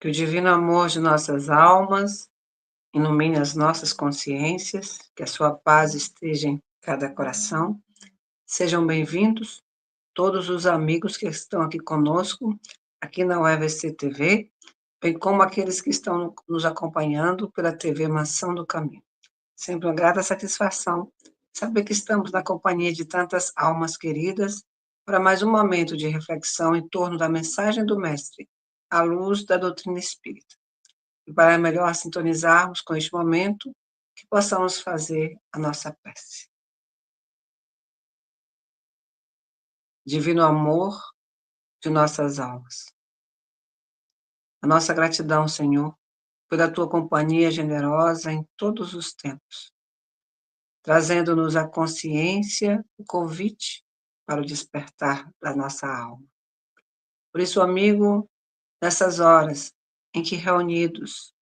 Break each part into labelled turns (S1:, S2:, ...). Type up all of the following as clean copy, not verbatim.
S1: Que o divino amor de nossas almas ilumine as nossas consciências, que a sua paz esteja em cada coração. Sejam bem-vindos todos os amigos que estão aqui conosco, aqui na UFC TV, bem como aqueles que estão nos acompanhando pela TV Mansão do Caminho. Sempre uma grata satisfação saber que estamos na companhia de tantas almas queridas para mais um momento de reflexão em torno da mensagem do Mestre, à luz da doutrina espírita. E para melhor sintonizarmos com este momento, que possamos fazer a nossa prece. Divino amor de nossas almas. A nossa gratidão, Senhor, pela tua companhia generosa em todos os tempos, trazendo-nos a consciência, o convite para o despertar da nossa alma. Por isso, amigo, nessas horas em que reunidos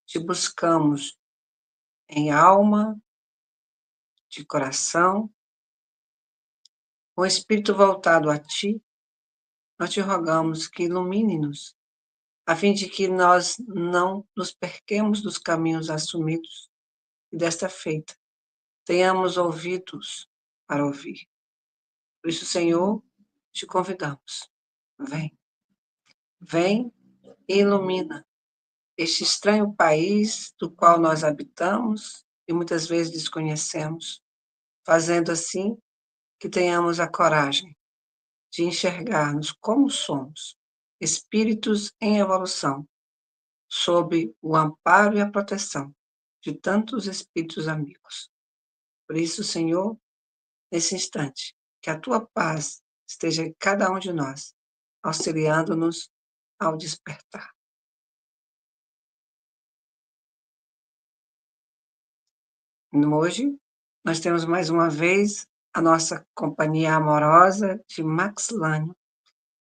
S1: te buscamos em alma, de coração, com o espírito voltado a ti, nós te rogamos que ilumine-nos, a fim de que nós não nos perquemos dos caminhos assumidos e desta feita tenhamos ouvidos para ouvir. Por isso, Senhor, te convidamos. Vem. Vem e ilumina este estranho país do qual nós habitamos e muitas vezes desconhecemos, fazendo assim que tenhamos a coragem de enxergar-nos como somos, espíritos em evolução, sob o amparo e a proteção de tantos espíritos amigos. Por isso, Senhor, nesse instante, que a tua paz esteja em cada um de nós, auxiliando-nos ao despertar. Hoje, nós temos mais uma vez a nossa companhia amorosa de Max Lânio,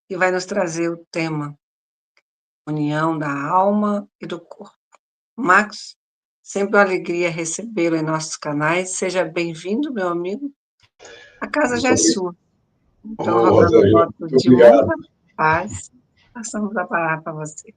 S1: que vai nos trazer o tema União da Alma e do Corpo. Max, sempre uma alegria recebê-lo em nossos canais. Seja bem-vindo, meu amigo. A casa já é sua. Então, rogando o voto de honra, paz, passamos a palavra para você.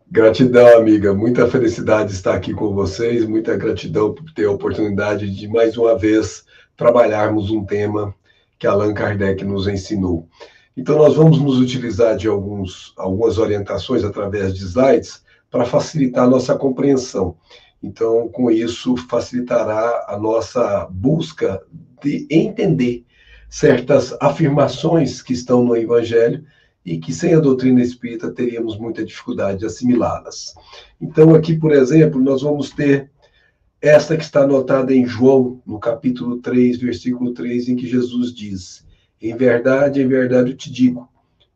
S2: Gratidão, amiga. Muita felicidade estar aqui com vocês, muita gratidão por ter a oportunidade de, mais uma vez, trabalharmos um tema que Allan Kardec nos ensinou. Então, nós vamos nos utilizar de algumas orientações através de slides para facilitar a nossa compreensão. Então, com isso, facilitará a nossa busca de entender certas afirmações que estão no Evangelho e que sem a doutrina espírita teríamos muita dificuldade de assimilá-las. Então, aqui, por exemplo, nós vamos ter esta que está anotada em João, no capítulo 3, versículo 3, em que Jesus diz: em verdade, eu te digo,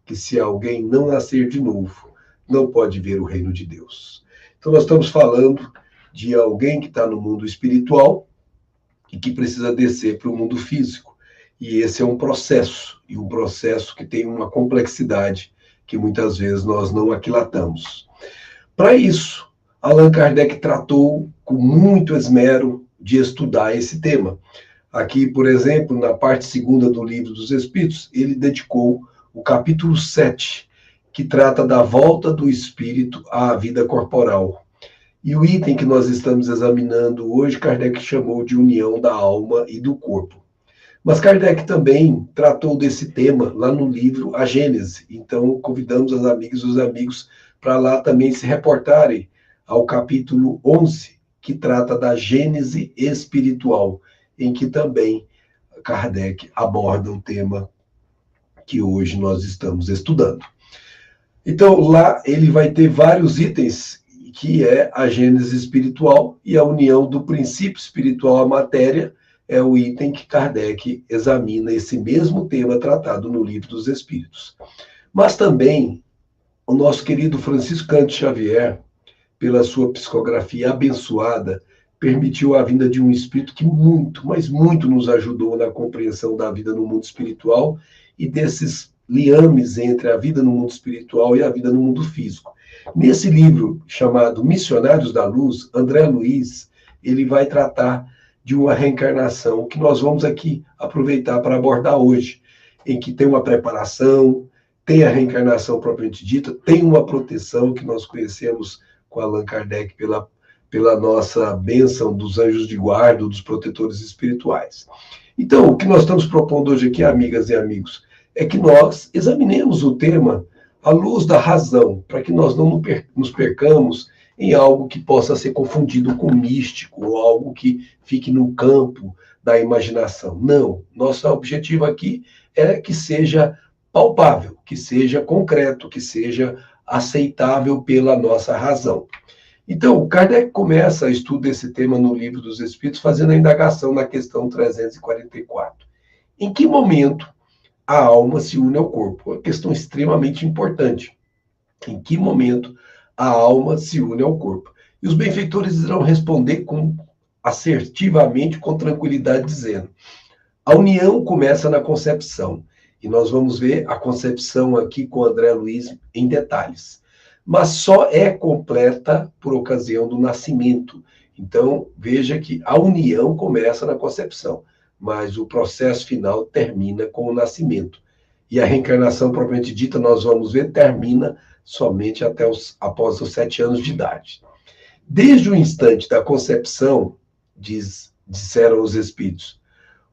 S2: que se alguém não nascer de novo, não pode ver o reino de Deus. Então, nós estamos falando de alguém que está no mundo espiritual e que precisa descer para o mundo físico. E esse é um processo, e um processo que tem uma complexidade que muitas vezes nós não aquilatamos. Para isso, Allan Kardec tratou com muito esmero de estudar esse tema. Aqui, por exemplo, na parte 2ª do Livro dos Espíritos, ele dedicou o capítulo 7, que trata da volta do espírito à vida corporal. E o item que nós estamos examinando hoje, Kardec chamou de união da alma e do corpo. Mas Kardec também tratou desse tema lá no livro A Gênese. Então, convidamos as amigas e os amigos para lá também se reportarem ao capítulo 11, que trata da Gênese espiritual, em que também Kardec aborda o tema que hoje nós estamos estudando. Então, lá ele vai ter vários itens, que é a Gênese espiritual e a união do princípio espiritual à matéria, é o item que Kardec examina esse mesmo tema tratado no Livro dos Espíritos. Mas também o nosso querido Francisco Cândido Xavier, pela sua psicografia abençoada, permitiu a vinda de um espírito que muito, mas muito nos ajudou na compreensão da vida no mundo espiritual e desses liames entre a vida no mundo espiritual e a vida no mundo físico. Nesse livro chamado Missionários da Luz, André Luiz, ele vai tratar de uma reencarnação que nós vamos aqui aproveitar para abordar hoje, em que tem uma preparação, tem a reencarnação propriamente dita, tem uma proteção que nós conhecemos com Allan Kardec pela nossa bênção dos anjos de guarda, dos protetores espirituais. Então, o que nós estamos propondo hoje aqui, amigas e amigos, é que nós examinemos o tema à luz da razão, para que nós não nos percamos em algo que possa ser confundido com místico, ou algo que fique no campo da imaginação. Não, nosso objetivo aqui é que seja palpável, que seja concreto, que seja aceitável pela nossa razão. Então, Kardec começa o estudo desse tema no Livro dos Espíritos, fazendo a indagação na questão 344. Em que momento a alma se une ao corpo? Uma questão extremamente importante. Em que momento a alma se une ao corpo? E os benfeitores irão responder assertivamente, com tranquilidade, dizendo: a união começa na concepção. E nós vamos ver a concepção aqui com André Luiz em detalhes. Mas só é completa por ocasião do nascimento. Então, veja que a união começa na concepção, mas o processo final termina com o nascimento. E a reencarnação propriamente dita, nós vamos ver, termina somente após os 7 anos de idade. Desde o instante da concepção, disseram os espíritos,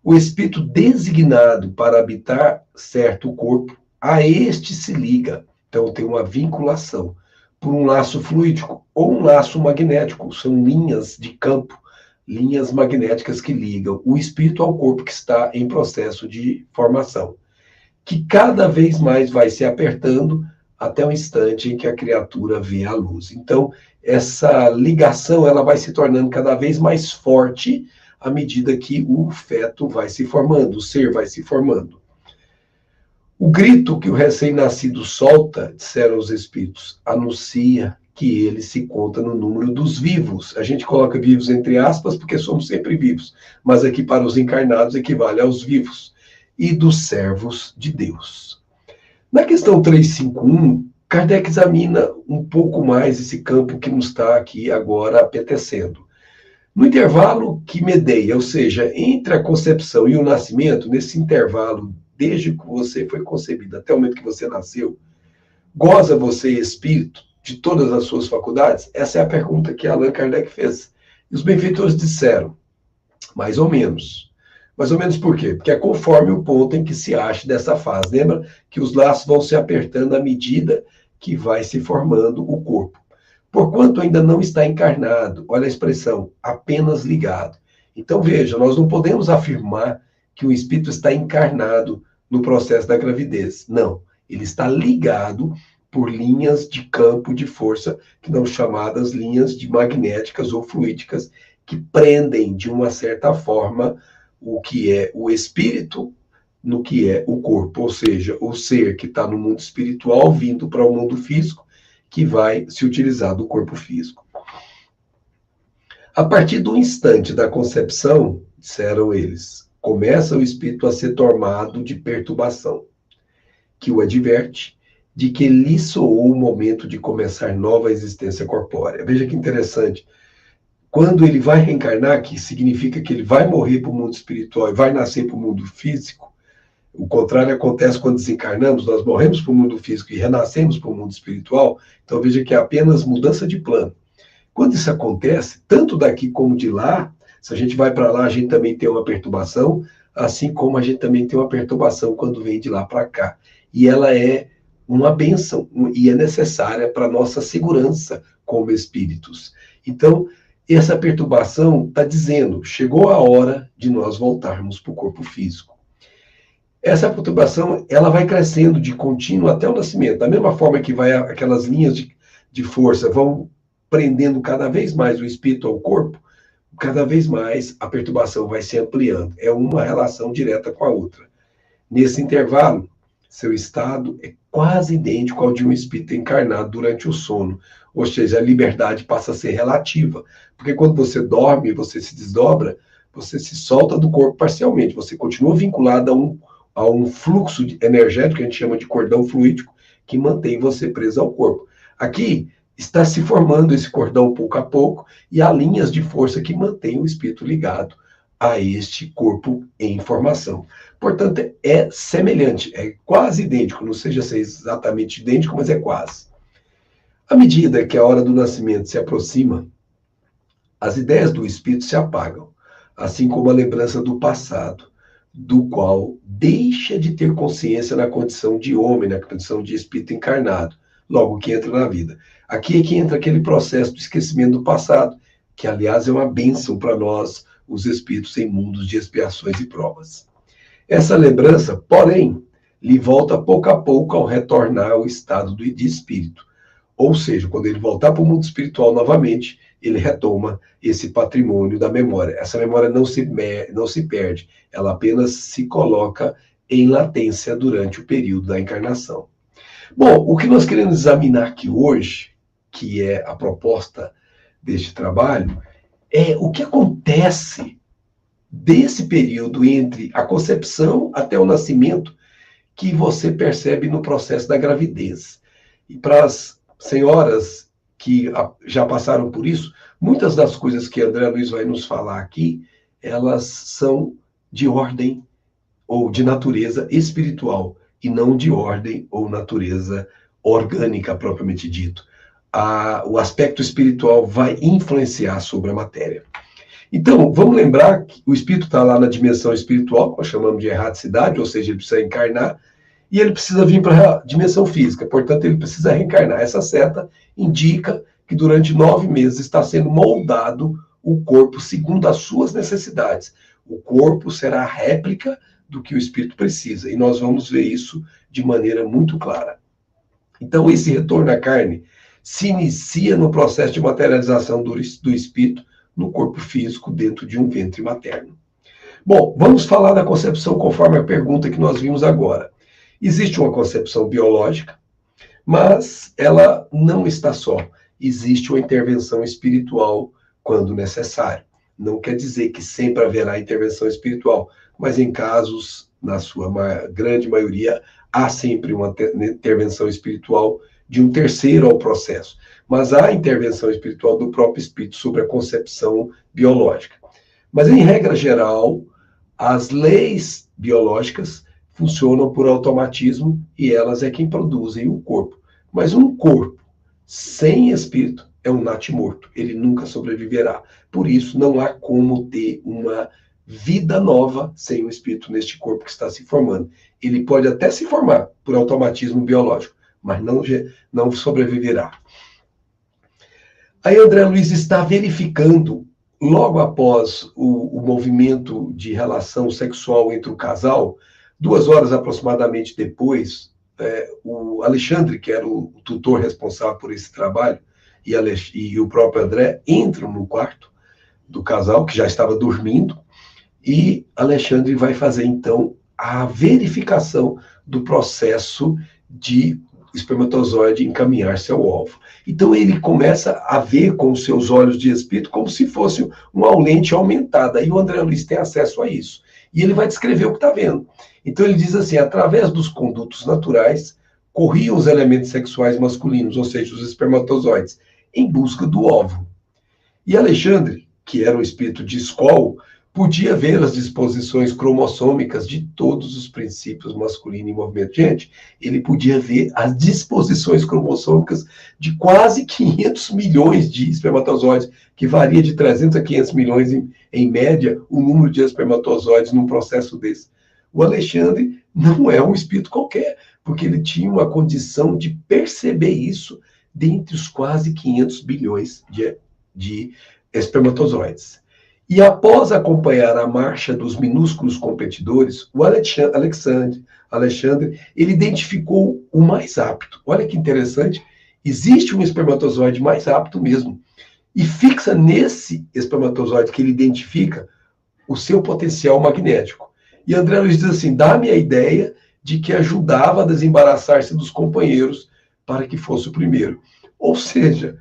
S2: o espírito designado para habitar certo corpo, a este se liga. Então, tem uma vinculação por um laço fluídico ou um laço magnético. São linhas de campo, linhas magnéticas que ligam o espírito ao corpo que está em processo de formação, que cada vez mais vai se apertando até o instante em que a criatura vê a luz. Então, essa ligação ela vai se tornando cada vez mais forte à medida que o feto vai se formando, o ser vai se formando. O grito que o recém-nascido solta, disseram os espíritos, anuncia que ele se conta no número dos vivos. A gente coloca vivos entre aspas porque somos sempre vivos, mas aqui para os encarnados equivale aos vivos e dos servos de Deus. Na questão 351, Kardec examina um pouco mais esse campo que nos está aqui agora apetecendo. No intervalo que medeia, ou seja, entre a concepção e o nascimento, nesse intervalo, desde que você foi concebido até o momento que você nasceu, goza você, espírito, de todas as suas faculdades? Essa é a pergunta que Allan Kardec fez. E os benfeitores disseram, mais ou menos. Mais ou menos por quê? Porque é conforme o ponto em que se ache dessa fase. Lembra que os laços vão se apertando à medida que vai se formando o corpo. Porquanto ainda não está encarnado, olha a expressão, apenas ligado. Então veja, nós não podemos afirmar que o espírito está encarnado no processo da gravidez. Não, ele está ligado por linhas de campo de força, que não chamadas linhas de magnéticas ou fluídicas, que prendem de uma certa forma o que é o espírito no que é o corpo, ou seja, o ser que está no mundo espiritual vindo para o mundo físico, que vai se utilizar do corpo físico. A partir do instante da concepção, disseram eles, começa o espírito a ser tomado de perturbação, que o adverte de que lhe soou o momento de começar nova existência corpórea. Veja que interessante. Quando ele vai reencarnar, que significa que ele vai morrer para o mundo espiritual e vai nascer para o mundo físico, o contrário acontece quando desencarnamos, nós morremos para o mundo físico e renascemos para o mundo espiritual, então veja que é apenas mudança de plano. Quando isso acontece, tanto daqui como de lá, se a gente vai para lá, a gente também tem uma perturbação, assim como a gente também tem uma perturbação quando vem de lá para cá. E ela é uma bênção, e é necessária para a nossa segurança como espíritos. Então, essa perturbação está dizendo, chegou a hora de nós voltarmos para o corpo físico. Essa perturbação, ela vai crescendo de contínuo até o nascimento. Da mesma forma que vai aquelas linhas de força vão prendendo cada vez mais o espírito ao corpo, cada vez mais a perturbação vai se ampliando. É uma relação direta com a outra. Nesse intervalo, seu estado é quase idêntico ao de um espírito encarnado durante o sono. Ou seja, a liberdade passa a ser relativa. Porque quando você dorme, você se desdobra, você se solta do corpo parcialmente. Você continua vinculado a um fluxo energético, que a gente chama de cordão fluídico, que mantém você preso ao corpo. Aqui está se formando esse cordão pouco a pouco, e há linhas de força que mantêm o espírito ligado a este corpo em formação. Portanto, é semelhante, é quase idêntico, não seja exatamente idêntico, mas é quase. À medida que a hora do nascimento se aproxima, as ideias do espírito se apagam, assim como a lembrança do passado, do qual deixa de ter consciência na condição de homem, na condição de espírito encarnado, logo que entra na vida. Aqui é que entra aquele processo do esquecimento do passado, que, aliás, é uma bênção para nós, os espíritos em mundos de expiações e provas. Essa lembrança, porém, lhe volta pouco a pouco ao retornar ao estado de espírito. Ou seja, quando ele voltar para o mundo espiritual novamente, ele retoma esse patrimônio da memória. Essa memória não se perde, ela apenas se coloca em latência durante o período da encarnação. Bom, o que nós queremos examinar aqui hoje, que é a proposta deste trabalho, é o que acontece desse período entre a concepção até o nascimento, que você percebe no processo da gravidez. E para as senhoras que já passaram por isso, muitas das coisas que André Luiz vai nos falar aqui, elas são de ordem ou de natureza espiritual, e não de ordem ou natureza orgânica, propriamente dito. O aspecto espiritual vai influenciar sobre a matéria. Então, vamos lembrar que o espírito está lá na dimensão espiritual, que nós chamamos de erraticidade, ou seja, ele precisa encarnar, e ele precisa vir para a dimensão física, portanto, ele precisa reencarnar. Essa seta indica que durante 9 meses está sendo moldado o corpo segundo as suas necessidades. O corpo será a réplica do que o espírito precisa, e nós vamos ver isso de maneira muito clara. Então, esse retorno à carne se inicia no processo de materialização do espírito no corpo físico dentro de um ventre materno. Bom, vamos falar da concepção conforme a pergunta que nós vimos agora. Existe uma concepção biológica, mas ela não está só. Existe uma intervenção espiritual quando necessário. Não quer dizer que sempre haverá intervenção espiritual, mas em casos, na sua grande maioria, há sempre uma intervenção espiritual de um terceiro ao processo. Mas há intervenção espiritual do próprio espírito sobre a concepção biológica. Mas, em regra geral, as leis biológicas funcionam por automatismo e elas é quem produzem o corpo. Mas um corpo sem espírito é um natimorto, ele nunca sobreviverá. Por isso, não há como ter uma vida nova sem o espírito neste corpo que está se formando. Ele pode até se formar por automatismo biológico, mas não sobreviverá. Aí André Luiz está verificando, logo após o movimento de relação sexual entre o casal, 2 horas aproximadamente depois, o Alexandre, que era o tutor responsável por esse trabalho, e o próprio André entram no quarto do casal, que já estava dormindo, e Alexandre vai fazer, então, a verificação do processo de espermatozoide encaminhar-se ao óvulo. Então ele começa a ver com os seus olhos de espírito como se fosse uma lente aumentada, e o André Luiz tem acesso a isso. E ele vai descrever o que está vendo. Então ele diz assim, através dos condutos naturais, corriam os elementos sexuais masculinos, ou seja, os espermatozoides, em busca do óvulo. E Alexandre, que era um espírito de escol, podia ver as disposições cromossômicas de todos os princípios masculino em movimento. Gente, ele podia ver as disposições cromossômicas de quase 500 milhões de espermatozoides, que varia de 300 a 500 milhões em média o número de espermatozoides num processo desse. O Alexandre não é um espírito qualquer, porque ele tinha uma condição de perceber isso dentre os quase 500 bilhões de espermatozoides. E após acompanhar a marcha dos minúsculos competidores, o Alexandre, ele identificou o mais apto. Olha que interessante, existe um espermatozoide mais apto mesmo. E fixa nesse espermatozoide que ele identifica o seu potencial magnético. E André Luiz diz assim, dá-me a ideia de que ajudava a desembaraçar-se dos companheiros para que fosse o primeiro. Ou seja,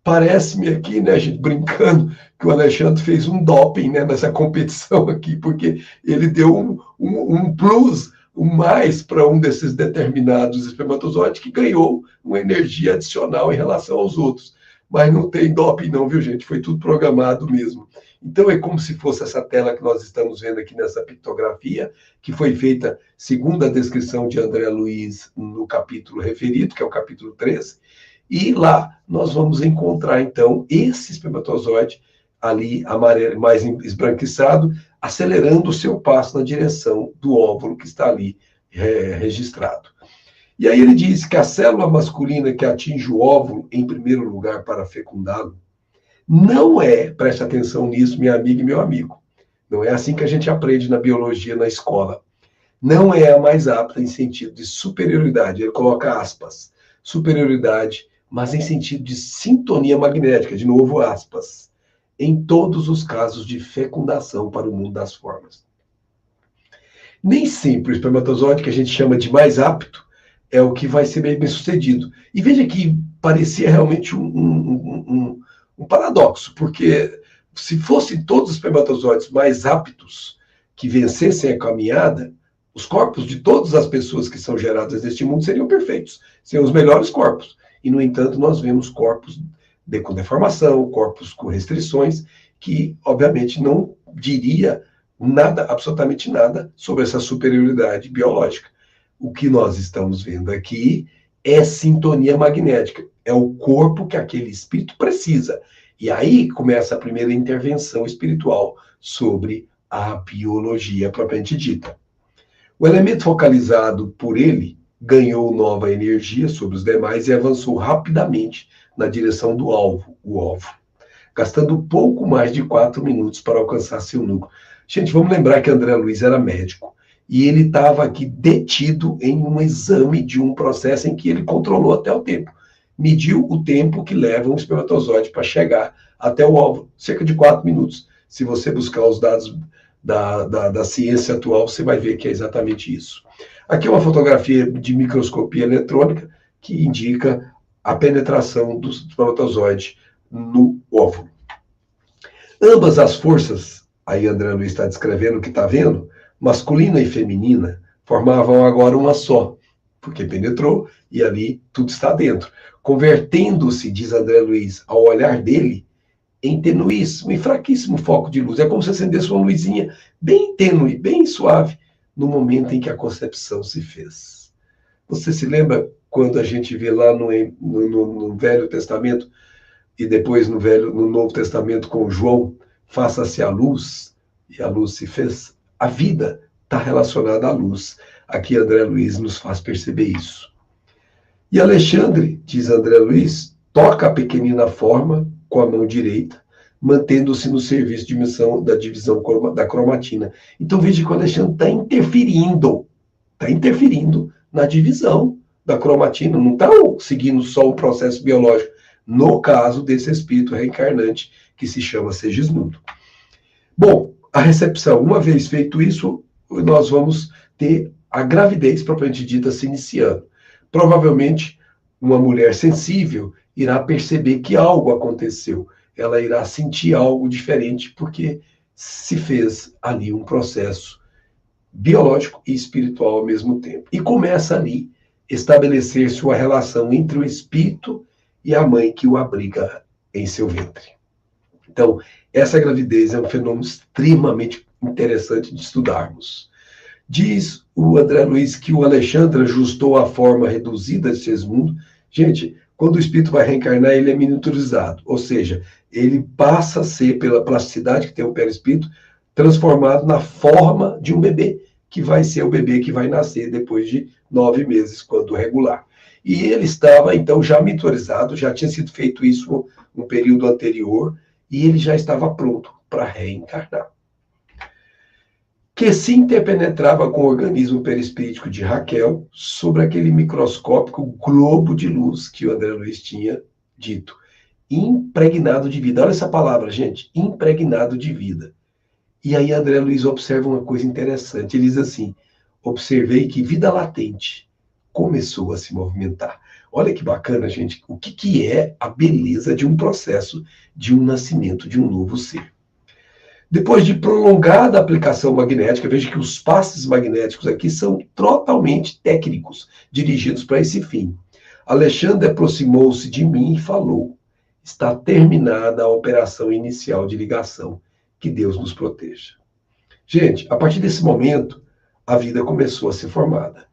S2: parece-me aqui, né, gente, brincando, que o Alexandre fez um doping, né, nessa competição aqui, porque ele deu um plus, um mais para um desses determinados espermatozoides que ganhou uma energia adicional em relação aos outros. Mas não tem doping não, viu, gente? Foi tudo programado mesmo. Então é como se fosse essa tela que nós estamos vendo aqui nessa pictografia, que foi feita segundo a descrição de André Luiz no capítulo referido, que é o capítulo 13, e lá nós vamos encontrar, então, esse espermatozoide ali amarelo, mais esbranquiçado, acelerando o seu passo na direção do óvulo que está ali registrado. E aí ele diz que a célula masculina que atinge o óvulo em primeiro lugar para fecundá-lo, não é, preste atenção nisso, minha amiga e meu amigo, não é assim que a gente aprende na biologia na escola. Não é a mais apta em sentido de superioridade, ele coloca aspas, superioridade, mas em sentido de sintonia magnética, de novo aspas, em todos os casos de fecundação para o mundo das formas. Nem sempre o espermatozoide que a gente chama de mais apto é o que vai ser bem sucedido. E veja que parecia realmente um paradoxo, porque se fossem todos os espermatozoides mais aptos que vencessem a caminhada, os corpos de todas as pessoas que são geradas neste mundo seriam perfeitos, seriam os melhores corpos. E, no entanto, nós vemos corpos com deformação, corpos com restrições, que, obviamente, não diria nada, absolutamente nada, sobre essa superioridade biológica. O que nós estamos vendo aqui é sintonia magnética, é o corpo que aquele espírito precisa. E aí começa a primeira intervenção espiritual sobre a biologia propriamente dita. O elemento focalizado por ele ganhou nova energia sobre os demais e avançou rapidamente na direção do alvo, o óvulo, gastando pouco mais de 4 minutos para alcançar seu núcleo. Gente, vamos lembrar que André Luiz era médico e ele estava aqui detido em um exame de um processo em que ele controlou até o tempo. Mediu o tempo que leva um espermatozoide para chegar até o óvulo, cerca de 4 minutos. Se você buscar os dados da ciência atual, você vai ver que é exatamente isso. Aqui é uma fotografia de microscopia eletrônica que indica a penetração do espermatozoide no óvulo. Ambas as forças, aí André Luiz está descrevendo o que está vendo, masculina e feminina, formavam agora uma só, porque penetrou e ali tudo está dentro. Convertendo-se, diz André Luiz, ao olhar dele, em tenuíssimo e fraquíssimo foco de luz. É como se acendesse uma luzinha bem tênue, bem suave, no momento em que a concepção se fez. Você se lembra quando a gente vê lá no Velho Testamento e depois no Novo Testamento com João, faça-se a luz, e a luz se fez? A vida está relacionada à luz. Aqui André Luiz nos faz perceber isso. E Alexandre, diz André Luiz, toca a pequenina forma com a mão direita, mantendo-se no serviço de missão da divisão da cromatina. Então veja que o Alexandre está interferindo na divisão da cromatina, não está seguindo só o processo biológico, no caso desse espírito reencarnante que se chama Segismundo. Bom, a recepção, uma vez feito isso, nós vamos ter a gravidez propriamente dita se iniciando. Provavelmente, uma mulher sensível irá perceber que algo aconteceu. Ela irá sentir algo diferente, porque se fez ali um processo biológico e espiritual ao mesmo tempo. E começa ali estabelecer-se uma relação entre o espírito e a mãe que o abriga em seu ventre. Então, essa gravidez é um fenômeno extremamente interessante de estudarmos. Diz o André Luiz que o Alexandre ajustou a forma reduzida de Segismundo. Gente, quando o espírito vai reencarnar, ele é miniaturizado, ou seja, ele passa a ser, pela plasticidade que tem o perispírito, transformado na forma de um bebê, que vai ser o bebê que vai nascer depois de 9 meses, quando regular. E ele estava, então, já miniaturizado, já tinha sido feito isso no período anterior, e ele já estava pronto para reencarnar. Que se interpenetrava com o organismo perispíritico de Raquel sobre aquele microscópico globo de luz que o André Luiz tinha dito. Impregnado de vida. Olha essa palavra, gente. Impregnado de vida. E aí André Luiz observa uma coisa interessante. Ele diz assim, observei que vida latente começou a se movimentar. Olha que bacana, gente. O que é a beleza de um processo de um nascimento de um novo ser. Depois de prolongada aplicação magnética, veja que os passes magnéticos aqui são totalmente técnicos, dirigidos para esse fim. Alexandre aproximou-se de mim e falou, está terminada a operação inicial de ligação. Que Deus nos proteja. Gente, a partir desse momento, a vida começou a ser formada.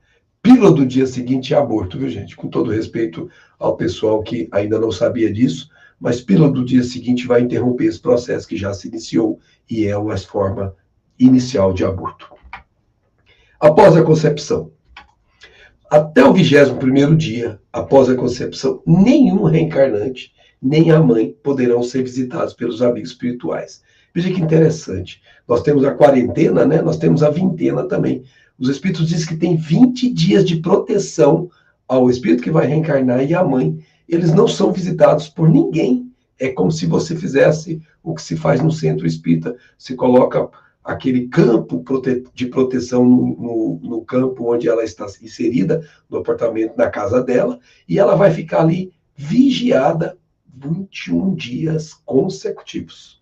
S2: Pílula do dia seguinte é aborto, viu, gente? Com todo respeito ao pessoal que ainda não sabia disso, mas pílula do dia seguinte vai interromper esse processo que já se iniciou e é uma forma inicial de aborto. Após a concepção, até o 21º dia após a concepção, nenhum reencarnante, nem a mãe poderão ser visitados pelos amigos espirituais. Veja que interessante. Nós temos a quarentena, né? Nós temos a vintena também. Os espíritos dizem que tem 20 dias de proteção ao espírito que vai reencarnar e à mãe. Eles não são visitados por ninguém. É como se você fizesse o que se faz no centro espírita. Se coloca aquele campo de proteção no campo onde ela está inserida, no apartamento, na casa dela, e ela vai ficar ali vigiada 21 dias consecutivos.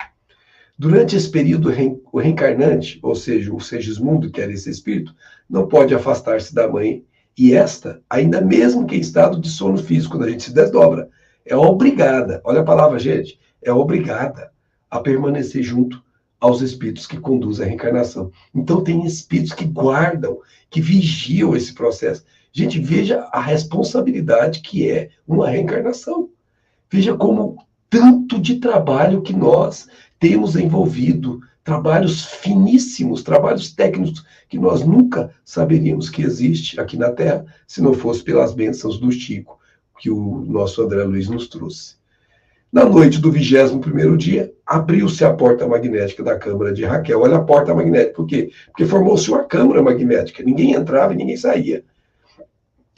S2: Durante esse período, o reencarnante, ou seja, o Segismundo, que era esse espírito, não pode afastar-se da mãe, e esta, ainda mesmo que em estado de sono físico, quando a gente se desdobra, é obrigada, olha a palavra, gente, é obrigada a permanecer junto aos espíritos que conduzem a reencarnação. Então, tem espíritos que guardam, que vigiam esse processo. Gente, veja a responsabilidade que é uma reencarnação. Veja como tanto de trabalho que nós temos envolvido, trabalhos finíssimos, trabalhos técnicos que nós nunca saberíamos que existe aqui na Terra, se não fosse pelas bênçãos do Chico, que o nosso André Luiz nos trouxe. Na noite do 21º dia, abriu-se a porta magnética da câmara de Raquel. Olha a porta magnética, por quê? Porque formou-se uma câmara magnética, ninguém entrava e ninguém saía.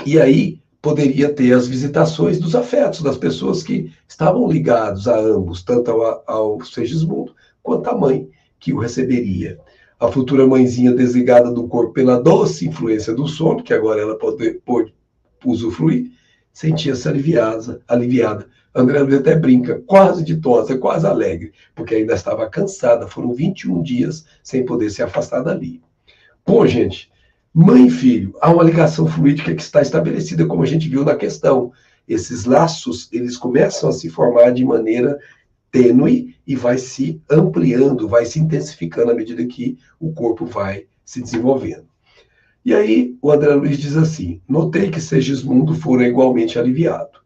S2: E aí poderia ter as visitações dos afetos, das pessoas que estavam ligados a ambos, tanto ao Segismundo quanto à mãe que o receberia. A futura mãezinha desligada do corpo pela doce influência do sono, que agora ela pôde usufruir, sentia-se aliviada. André Luiz até brinca, quase ditosa, quase alegre, porque ainda estava cansada, foram 21 dias sem poder se afastar dali. Bom, gente, mãe e filho, há uma ligação fluídica que está estabelecida, como a gente viu na questão. Esses laços, eles começam a se formar de maneira tênue e vai se ampliando, vai se intensificando à medida que o corpo vai se desenvolvendo. E aí, o André Luiz diz assim, notei que Segismundo fora igualmente aliviado.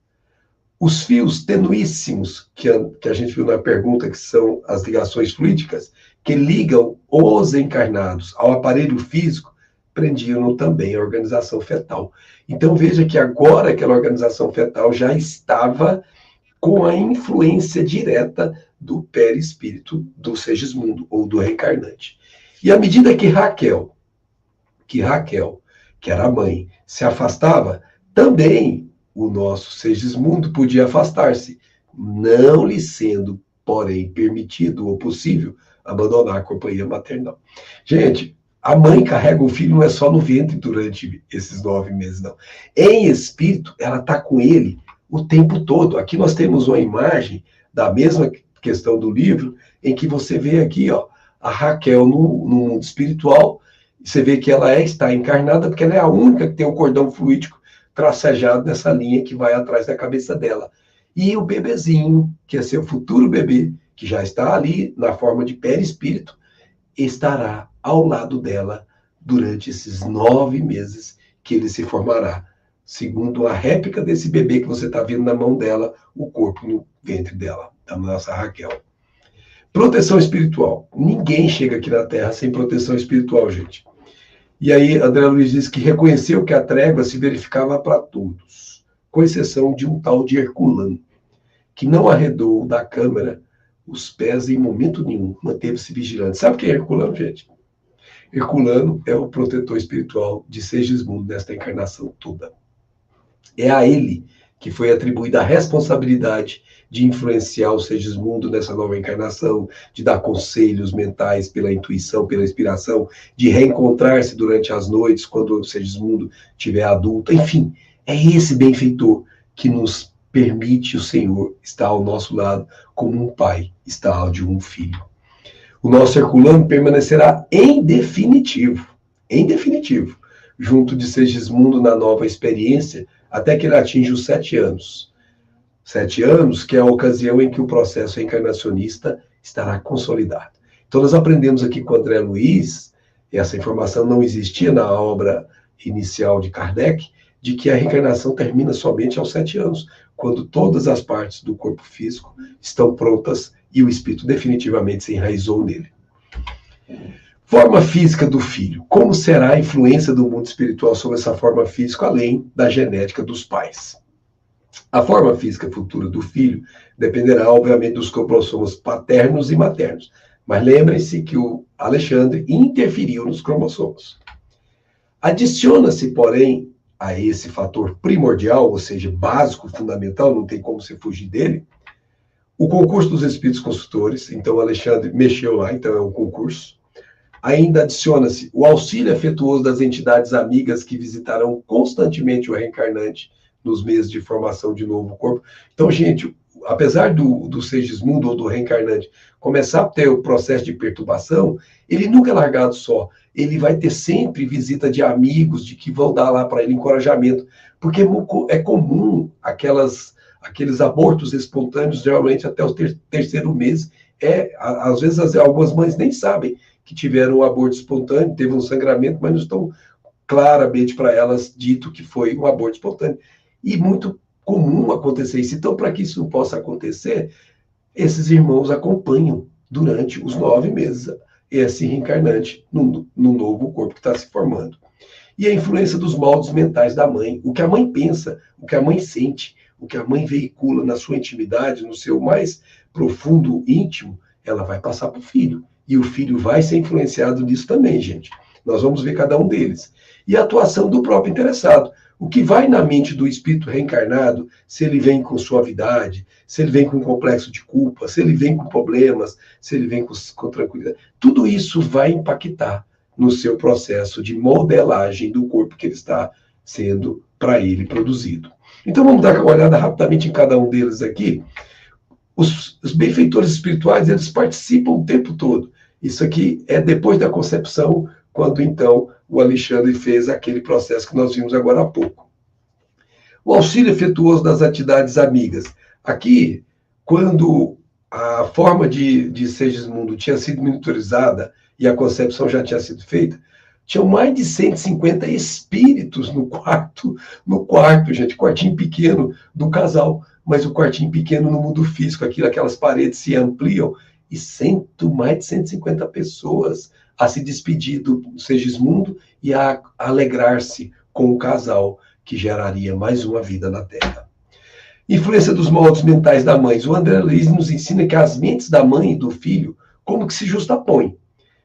S2: Os fios tenuíssimos, que a gente viu na pergunta, que são as ligações fluídicas, que ligam os encarnados ao aparelho físico, prendiam também a organização fetal. Então veja que agora aquela organização fetal já estava com a influência direta do perispírito do Segismundo, ou do reencarnante. E à medida que Raquel, que era a mãe, se afastava, também o nosso Segismundo podia afastar-se, não lhe sendo, porém, permitido ou possível abandonar a companhia maternal. Gente, a mãe carrega o filho não é só no ventre durante esses 9 meses, não. Em espírito, ela está com ele o tempo todo. Aqui nós temos uma imagem da mesma questão do livro, em que você vê aqui, ó, a Raquel no mundo espiritual, você vê que ela está encarnada, porque ela é a única que tem um cordão fluídico tracejado nessa linha que vai atrás da cabeça dela. E o bebezinho, que é seu futuro bebê, que já está ali na forma de perispírito, estará ao lado dela durante esses 9 meses que ele se formará. Segundo a réplica desse bebê que você está vendo na mão dela, o corpo no ventre dela, da nossa Raquel. Proteção espiritual. Ninguém chega aqui na Terra sem proteção espiritual, gente. E aí, André Luiz diz que reconheceu que a trégua se verificava para todos, com exceção de um tal de Herculano, que não arredou da câmara os pés em momento nenhum, manteve-se vigilante. Sabe quem é Herculano, gente? Herculano é o protetor espiritual de Segismundo nesta encarnação toda. É a ele que foi atribuída a responsabilidade de influenciar o Segismundo nessa nova encarnação, de dar conselhos mentais pela intuição, pela inspiração, de reencontrar-se durante as noites, quando o Segismundo estiver adulto. Enfim, é esse benfeitor que nos permite o Senhor estar ao nosso lado como um pai está ao de um filho. O nosso Herculano permanecerá em definitivo, junto de Segismundo na nova experiência, até que ele atinja os 7 anos. 7 anos, que é a ocasião em que o processo encarnacionista estará consolidado. Então, nós aprendemos aqui com o André Luiz, e essa informação não existia na obra inicial de Kardec, de que a reencarnação termina somente aos 7 anos, quando todas as partes do corpo físico estão prontas e o espírito definitivamente se enraizou nele. Forma física do filho. Como será a influência do mundo espiritual sobre essa forma física, além da genética dos pais? A forma física futura do filho dependerá, obviamente, dos cromossomos paternos e maternos. Mas lembrem-se que o Alexandre interferiu nos cromossomos. Adiciona-se, porém, a esse fator primordial, ou seja, básico, fundamental, não tem como você fugir dele, o concurso dos espíritos consultores. Então, o Alexandre mexeu lá, então é um concurso. Ainda adiciona-se o auxílio afetuoso das entidades amigas que visitarão constantemente o reencarnante nos meses de formação de novo corpo. Então, gente, apesar do Segismundo ou do reencarnante começar a ter o processo de perturbação, ele nunca é largado só. Ele vai ter sempre visita de amigos, de que vão dar lá para ele encorajamento, porque é comum aqueles abortos espontâneos, geralmente até o terceiro mês. Às vezes, algumas mães nem sabem que tiveram um aborto espontâneo, teve um sangramento, mas não estão claramente para elas dito que foi um aborto espontâneo. E muito comum acontecer isso. Então, para que isso não possa acontecer, esses irmãos acompanham durante os 9 meses esse reencarnante no novo corpo que está se formando. E a influência dos moldes mentais da mãe, o que a mãe pensa, o que a mãe sente, o que a mãe veicula na sua intimidade, no seu mais profundo íntimo, ela vai passar para o filho. E o filho vai ser influenciado nisso também, gente. Nós vamos ver cada um deles. E a atuação do próprio interessado. O que vai na mente do espírito reencarnado, se ele vem com suavidade, se ele vem com complexo de culpa, se ele vem com problemas, se ele vem com tranquilidade, tudo isso vai impactar no seu processo de modelagem do corpo que ele está sendo para ele produzido. Então vamos dar uma olhada rapidamente em cada um deles aqui. Os benfeitores espirituais, eles participam o tempo todo. Isso aqui é depois da concepção, quando então o Alexandre fez aquele processo que nós vimos agora há pouco. O auxílio afetuoso das entidades amigas. Aqui, quando a forma de Segismundo tinha sido monitorizada e a concepção já tinha sido feita, tinham mais de 150 espíritos no quarto, gente, quartinho pequeno do casal, mas o quartinho pequeno no mundo físico, aquelas paredes se ampliam, e mais de 150 pessoas a se despedir do Segismundo e a alegrar-se com o casal que geraria mais uma vida na Terra. Influência dos moldes mentais da mãe. O André Luiz nos ensina que as mentes da mãe e do filho como que se justapõem,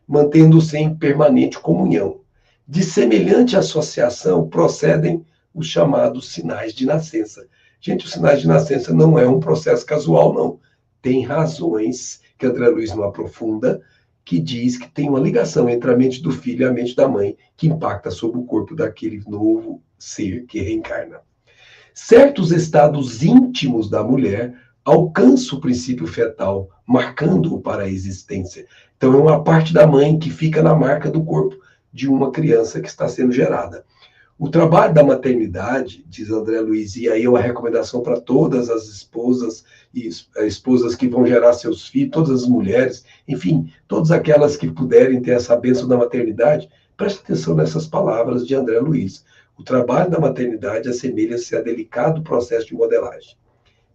S2: mantendo-se em permanente comunhão. De semelhante associação procedem os chamados sinais de nascença. Gente, os sinais de nascença não é um processo casual, não. Tem razões que André Luiz não aprofunda, que diz que tem uma ligação entre a mente do filho e a mente da mãe, que impacta sobre o corpo daquele novo ser que reencarna. Certos estados íntimos da mulher alcançam o princípio fetal, marcando-o para a existência. Então, é uma parte da mãe que fica na marca do corpo de uma criança que está sendo gerada. O trabalho da maternidade, diz André Luiz, e aí é uma recomendação para todas as esposas e esposas que vão gerar seus filhos, todas as mulheres, enfim, todas aquelas que puderem ter essa bênção da maternidade, preste atenção nessas palavras de André Luiz. O trabalho da maternidade assemelha-se a delicado processo de modelagem.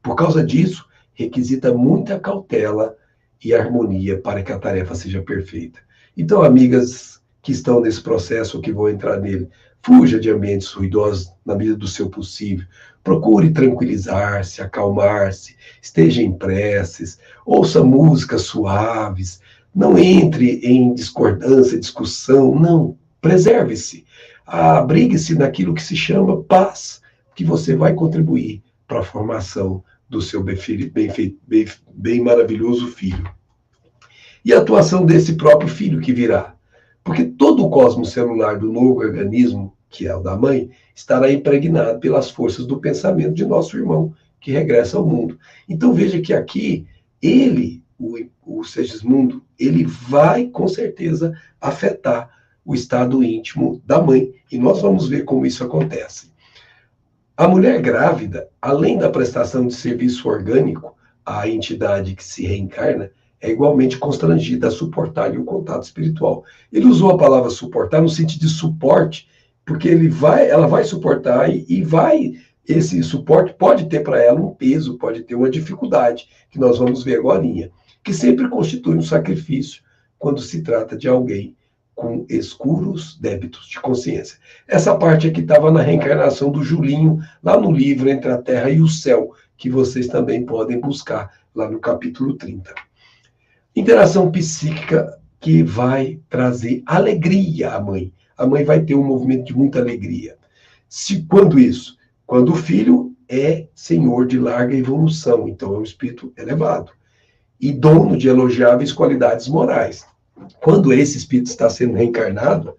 S2: Por causa disso, requisita muita cautela e harmonia para que a tarefa seja perfeita. Então, amigas que estão nesse processo ou que vão entrar nele, fuja de ambientes ruidosos na medida do seu possível. Procure tranquilizar-se, acalmar-se, esteja em preces, ouça músicas suaves, não entre em discordância, discussão, não. Preserve-se, abrigue-se naquilo que se chama paz, que você vai contribuir para a formação do seu bem maravilhoso filho. E a atuação desse próprio filho que virá. Porque todo o cosmos celular do novo organismo, que é o da mãe, estará impregnado pelas forças do pensamento de nosso irmão, que regressa ao mundo. Então veja que aqui, ele, o Segismundo, ele vai com certeza afetar o estado íntimo da mãe. E nós vamos ver como isso acontece. A mulher grávida, além da prestação de serviço orgânico à entidade que se reencarna, é igualmente constrangida a suportar o contato espiritual. Ele usou a palavra suportar no sentido de suporte, porque ela vai suportar esse suporte pode ter para ela um peso, pode ter uma dificuldade, que nós vamos ver agora, que sempre constitui um sacrifício quando se trata de alguém com escuros débitos de consciência. Essa parte aqui estava na reencarnação do Julinho, lá no livro Entre a Terra e o Céu, que vocês também podem buscar lá no capítulo 30. Interação psíquica que vai trazer alegria à mãe. A mãe vai ter um movimento de muita alegria. Quando isso? Quando o filho é senhor de larga evolução, então é um espírito elevado e dono de elogiáveis qualidades morais. Quando esse espírito está sendo reencarnado,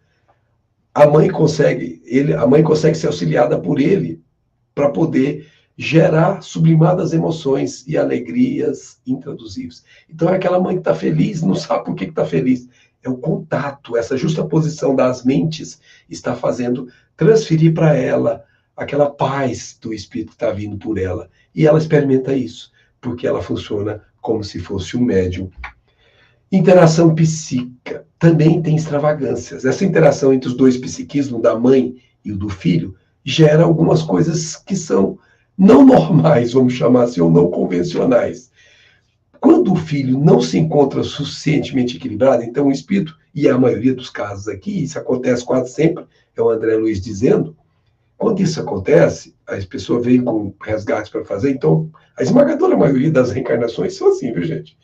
S2: a mãe consegue ser auxiliada por ele para poder gerar sublimadas emoções e alegrias intraduzíveis. Então é aquela mãe que está feliz, não sabe por que está feliz. É o contato, essa justa posição das mentes está fazendo transferir para ela aquela paz do espírito que está vindo por ela. E ela experimenta isso, porque ela funciona como se fosse um médium. Interação psíquica também tem extravagâncias. Essa interação entre os dois psiquismos, da mãe e o do filho, gera algumas coisas que são não normais, vamos chamar assim, ou não convencionais. Quando o filho não se encontra suficientemente equilibrado, então o espírito, e a maioria dos casos aqui, isso acontece quase sempre, é o André Luiz dizendo, quando isso acontece, as pessoas vêm com resgates para fazer, então a esmagadora maioria das reencarnações são assim, viu, gente?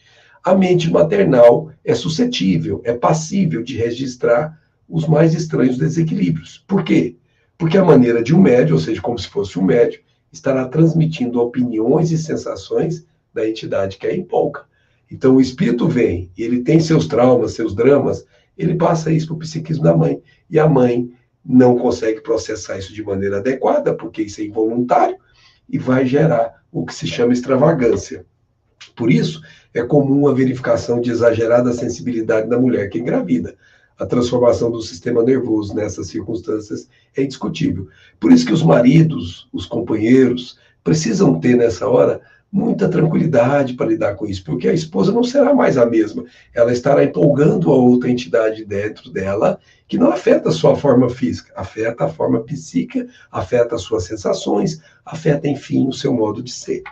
S2: A mente maternal é suscetível, é passível de registrar os mais estranhos desequilíbrios. Por quê? Porque a maneira de um médium, ou seja, como se fosse um médium, estará transmitindo opiniões e sensações da entidade que a empolga. Então o espírito vem, e ele tem seus traumas, seus dramas, ele passa isso para o psiquismo da mãe, e a mãe não consegue processar isso de maneira adequada, porque isso é involuntário, e vai gerar o que se chama extravagância. Por isso, é comum a verificação de exagerada sensibilidade da mulher que engravida. A transformação do sistema nervoso nessas circunstâncias é indiscutível. Por isso que os maridos, os companheiros, precisam ter nessa hora muita tranquilidade para lidar com isso, porque a esposa não será mais a mesma. Ela estará empolgando a outra entidade dentro dela, que não afeta a sua forma física, afeta a forma psíquica, afeta as suas sensações, afeta, enfim, o seu modo de ser.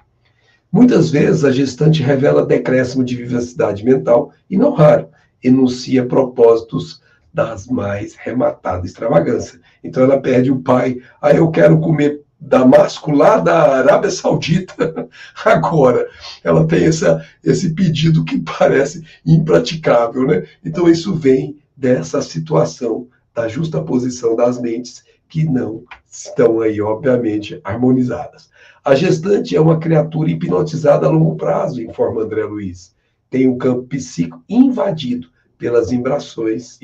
S2: Muitas vezes a gestante revela decréscimo de vivacidade mental e, não raro, enuncia propósitos das mais rematadas extravagância. Então ela pede o pai, eu quero comer damasco lá da Arábia Saudita agora. Ela tem esse pedido que parece impraticável, né? Então isso vem dessa situação da justa posição das mentes que não estão aí, obviamente, harmonizadas. A gestante é uma criatura hipnotizada a longo prazo, informa André Luiz. Tem o campo psíquico invadido pelas impressões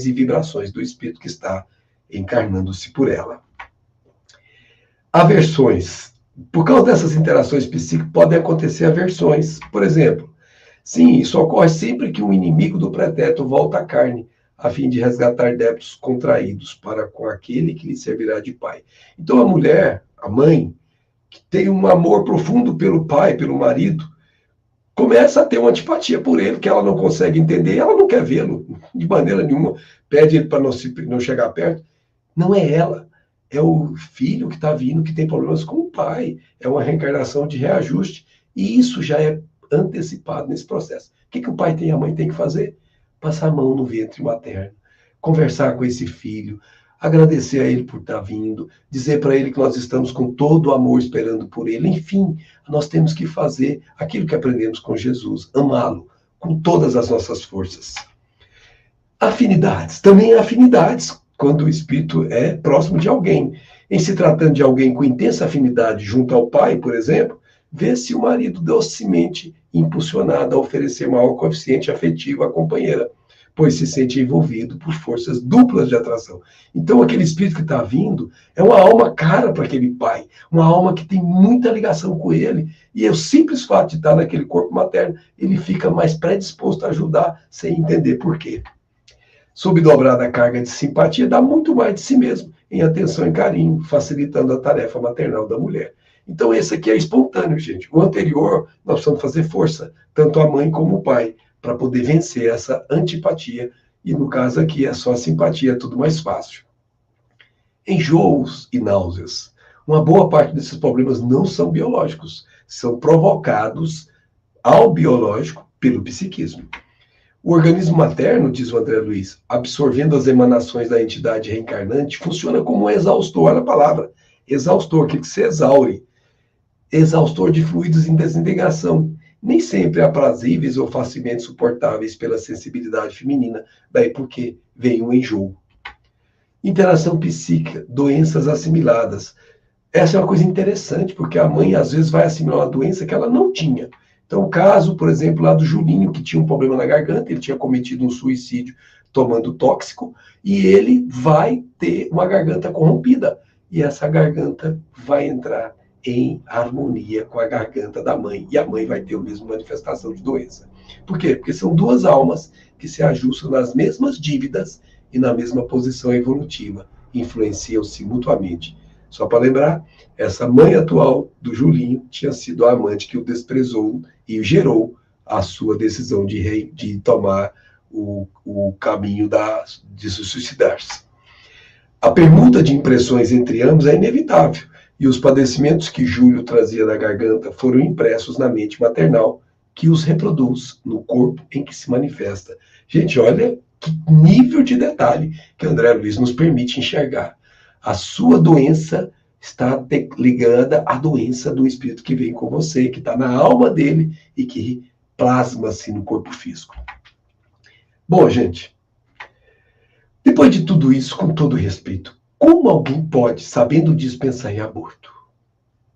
S2: e vibrações do espírito que está encarnando-se por ela. Aversões. Por causa dessas interações psíquicas, podem acontecer aversões. Por exemplo, sim, isso ocorre sempre que um inimigo do pretérito volta à carne, a fim de resgatar débitos contraídos para com aquele que lhe servirá de pai. Então a mulher, a mãe, que tem um amor profundo pelo pai, pelo marido, começa a ter uma antipatia por ele, que ela não consegue entender, ela não quer vê-lo de maneira nenhuma, pede ele para não chegar perto. Não é ela, é o filho que está vindo, que tem problemas com o pai, é uma reencarnação de reajuste, e isso já é antecipado nesse processo. O que o pai e a mãe têm que fazer? Passar a mão no ventre materno, conversar com esse filho, agradecer a ele por estar vindo, dizer para ele que nós estamos com todo o amor esperando por ele. Enfim, nós temos que fazer aquilo que aprendemos com Jesus, amá-lo com todas as nossas forças. Afinidades. Também há afinidades quando o espírito é próximo de alguém. Em se tratando de alguém com intensa afinidade junto ao pai, por exemplo, vê-se o marido docemente impulsionado a oferecer maior coeficiente afetivo à companheira, pois se sente envolvido por forças duplas de atração. Então, aquele espírito que está vindo é uma alma cara para aquele pai, uma alma que tem muita ligação com ele, e o simples fato de estar naquele corpo materno, ele fica mais predisposto a ajudar, sem entender por quê. Sob dobrada carga de simpatia, dá muito mais de si mesmo, em atenção e carinho, facilitando a tarefa maternal da mulher. Então, esse aqui é espontâneo, gente. O anterior, nós precisamos fazer força, tanto a mãe como o pai, para poder vencer essa antipatia. E no caso aqui, é só a simpatia, é tudo mais fácil. Enjoos e náuseas. Uma boa parte desses problemas não são biológicos, são provocados ao biológico pelo psiquismo. O organismo materno, diz o André Luiz, absorvendo as emanações da entidade reencarnante, funciona como um exaustor, olha a palavra, exaustor, aquilo que se exaure, exaustor de fluidos em desintegração, nem sempre aprazíveis ou facilmente suportáveis pela sensibilidade feminina, daí porque vem o enjoo. Interação psíquica, doenças assimiladas. Essa é uma coisa interessante, porque a mãe às vezes vai assimilar uma doença que ela não tinha. Então, o caso, por exemplo, lá do Julinho, que tinha um problema na garganta, ele tinha cometido um suicídio tomando tóxico, e ele vai ter uma garganta corrompida. E essa garganta vai entrar em harmonia com a garganta da mãe, e a mãe vai ter a mesma manifestação de doença. Por quê? Porque são duas almas que se ajustam nas mesmas dívidas e na mesma posição evolutiva, influenciam-se mutuamente. Só para lembrar, essa mãe atual do Julinho tinha sido a amante que o desprezou e gerou a sua decisão de tomar o caminho de se suicidar-se. A permuta de impressões entre ambos é inevitável, e os padecimentos que Júlio trazia na garganta foram impressos na mente maternal, que os reproduz no corpo em que se manifesta. Gente, olha que nível de detalhe que André Luiz nos permite enxergar. A sua doença está ligada à doença do espírito que vem com você, que está na alma dele e que plasma-se no corpo físico. Bom, gente, depois de tudo isso, com todo respeito, como alguém pode, sabendo disso, pensar em aborto?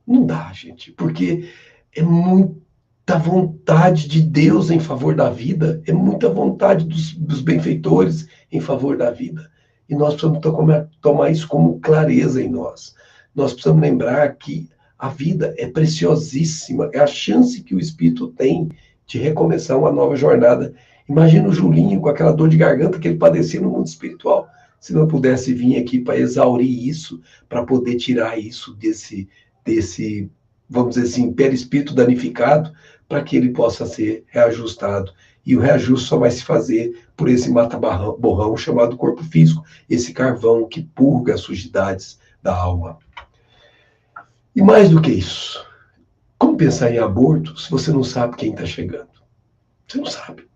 S2: Não dá, gente, porque é muita vontade de Deus em favor da vida, é muita vontade dos benfeitores em favor da vida. E nós precisamos tomar isso como clareza em nós. Nós precisamos lembrar que a vida é preciosíssima, é a chance que o espírito tem de recomeçar uma nova jornada. Imagina o Julinho com aquela dor de garganta que ele padecia no mundo espiritual. Se não pudesse vir aqui para exaurir isso, para poder tirar isso desse, vamos dizer assim, perispírito danificado, para que ele possa ser reajustado. E o reajuste só vai se fazer por esse mata-borrão chamado corpo físico, esse carvão que purga as sujidades da alma. E mais do que isso, como pensar em aborto se você não sabe quem está chegando? Você não sabe.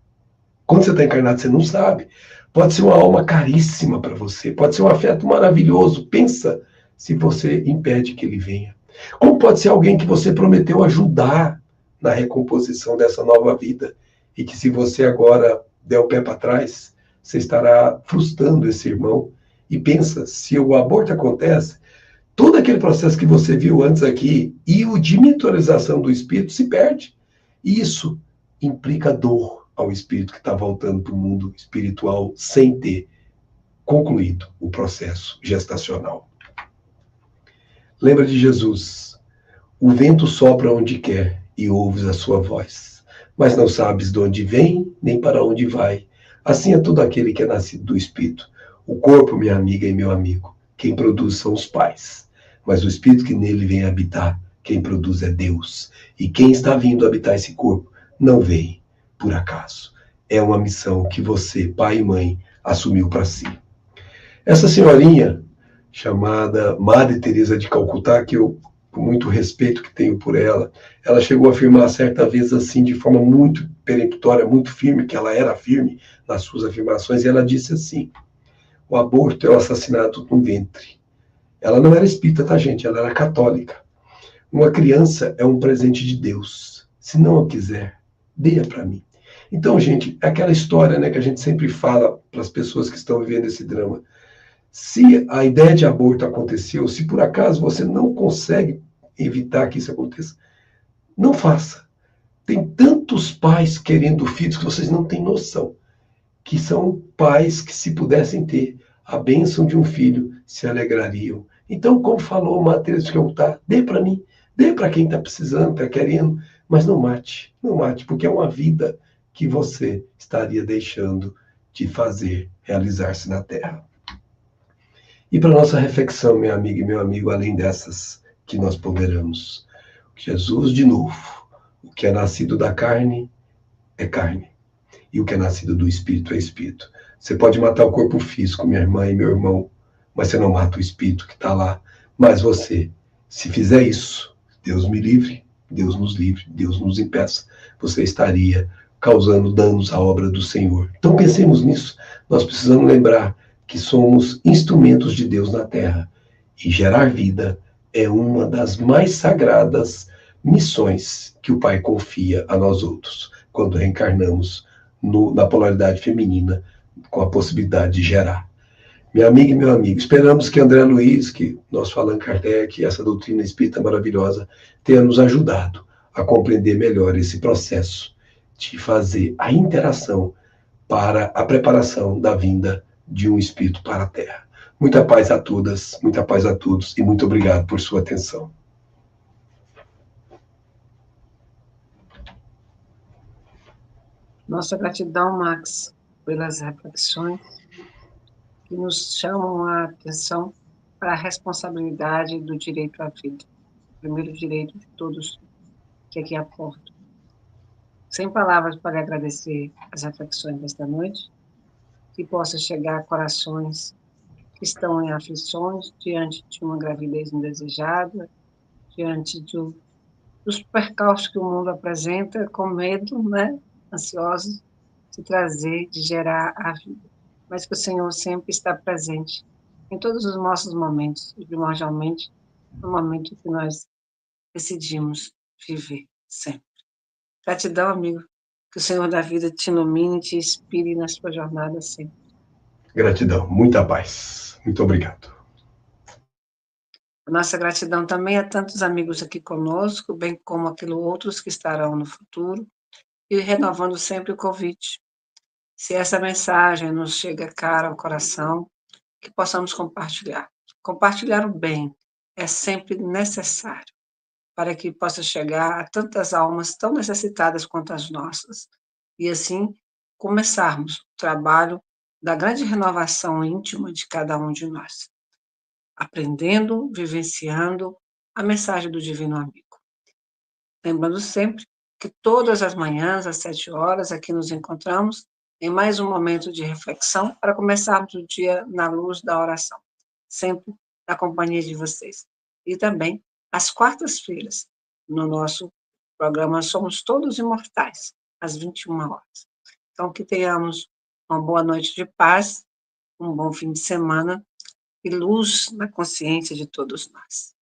S2: Quando você está encarnado, você não sabe. Pode ser uma alma caríssima para você, pode ser um afeto maravilhoso. Pensa se você impede que ele venha. Como pode ser alguém que você prometeu ajudar na recomposição dessa nova vida e que se você agora der o pé para trás, você estará frustrando esse irmão. E pensa, se o aborto acontece, todo aquele processo que você viu antes aqui e o de mentorização do espírito se perde. E isso implica dor ao espírito que está voltando para o mundo espiritual sem ter concluído o processo gestacional. Lembra de Jesus? O vento sopra onde quer e ouves a sua voz, mas não sabes de onde vem nem para onde vai. Assim é todo aquele que é nascido do espírito. O corpo, minha amiga e meu amigo, quem produz são os pais, mas o espírito que nele vem habitar, quem produz é Deus. E quem está vindo habitar esse corpo não vem por acaso. É uma missão que você, pai e mãe, assumiu para si. Essa senhorinha, chamada Madre Teresa de Calcutá, que eu, com muito respeito que tenho por ela, ela chegou a afirmar certa vez assim, de forma muito peremptória, muito firme, que ela era firme nas suas afirmações, e ela disse assim: o aborto é o assassinato no ventre. Ela não era espírita, tá, gente? Ela era católica. Uma criança é um presente de Deus. Se não a quiser, dê para mim. Então, gente, é aquela história, né, que a gente sempre fala para as pessoas que estão vivendo esse drama. Se a ideia de aborto aconteceu, se por acaso você não consegue evitar que isso aconteça, não faça. Tem tantos pais querendo filhos que vocês não têm noção, que são pais que, se pudessem ter a bênção de um filho, se alegrariam. Então, como falou Madre Teresa de Calcutá, dê para mim, dê para quem está precisando, está querendo, mas não mate, porque é uma vida que você estaria deixando de fazer realizar-se na Terra. E para nossa reflexão, minha amiga e meu amigo, além dessas que nós ponderamos. Jesus, de novo, o que é nascido da carne é carne, e o que é nascido do espírito é espírito. Você pode matar o corpo físico, minha irmã e meu irmão, mas você não mata o espírito que está lá. Mas você, se fizer isso, Deus me livre, Deus nos livre, Deus nos impeça, você estaria causando danos à obra do Senhor. Então pensemos nisso. Nós precisamos lembrar que somos instrumentos de Deus na terra. E gerar vida é uma das mais sagradas missões que o Pai confia a nós outros, quando reencarnamos na polaridade feminina, com a possibilidade de gerar. Minha amiga e meu amigo, esperamos que André Luiz, que nosso Allan Kardec, essa doutrina espírita maravilhosa, tenha nos ajudado a compreender melhor esse processo de fazer a interação para a preparação da vinda de um espírito para a Terra. Muita paz a todas, muita paz a todos e muito obrigado por sua atenção.
S1: Nossa gratidão, Max, pelas reflexões que nos chamam a atenção para a responsabilidade do direito à vida, o primeiro direito de todos que aqui aporto. Sem palavras para agradecer as reflexões desta noite, que possa chegar a corações que estão em aflições diante de uma gravidez indesejada, diante dos percalços que o mundo apresenta, com medo, né, ansiosos de trazer, de gerar a vida. Mas que o Senhor sempre está presente em todos os nossos momentos, e primordialmente no momento que nós decidimos viver sempre. Gratidão, amigo. Que o Senhor da vida te ilumine, te inspire na sua jornada sempre.
S2: Gratidão, muita paz. Muito obrigado.
S1: A nossa gratidão também a tantos amigos aqui conosco, bem como aqueles outros que estarão no futuro, e renovando sempre o convite. Se essa mensagem nos chega cara ao coração, que possamos compartilhar. Compartilhar o bem é sempre necessário para que possa chegar a tantas almas tão necessitadas quanto as nossas. E assim começarmos o trabalho da grande renovação íntima de cada um de nós, aprendendo, vivenciando a mensagem do Divino Amigo. Lembrando sempre que todas as manhãs, às 7 horas, aqui nos encontramos em mais um momento de reflexão para começarmos o dia na luz da oração, sempre na companhia de vocês. E também às quartas-feiras, no nosso programa Somos Todos Imortais, às 21 horas. Então, que tenhamos uma boa noite de paz, um bom fim de semana e luz na consciência de todos nós.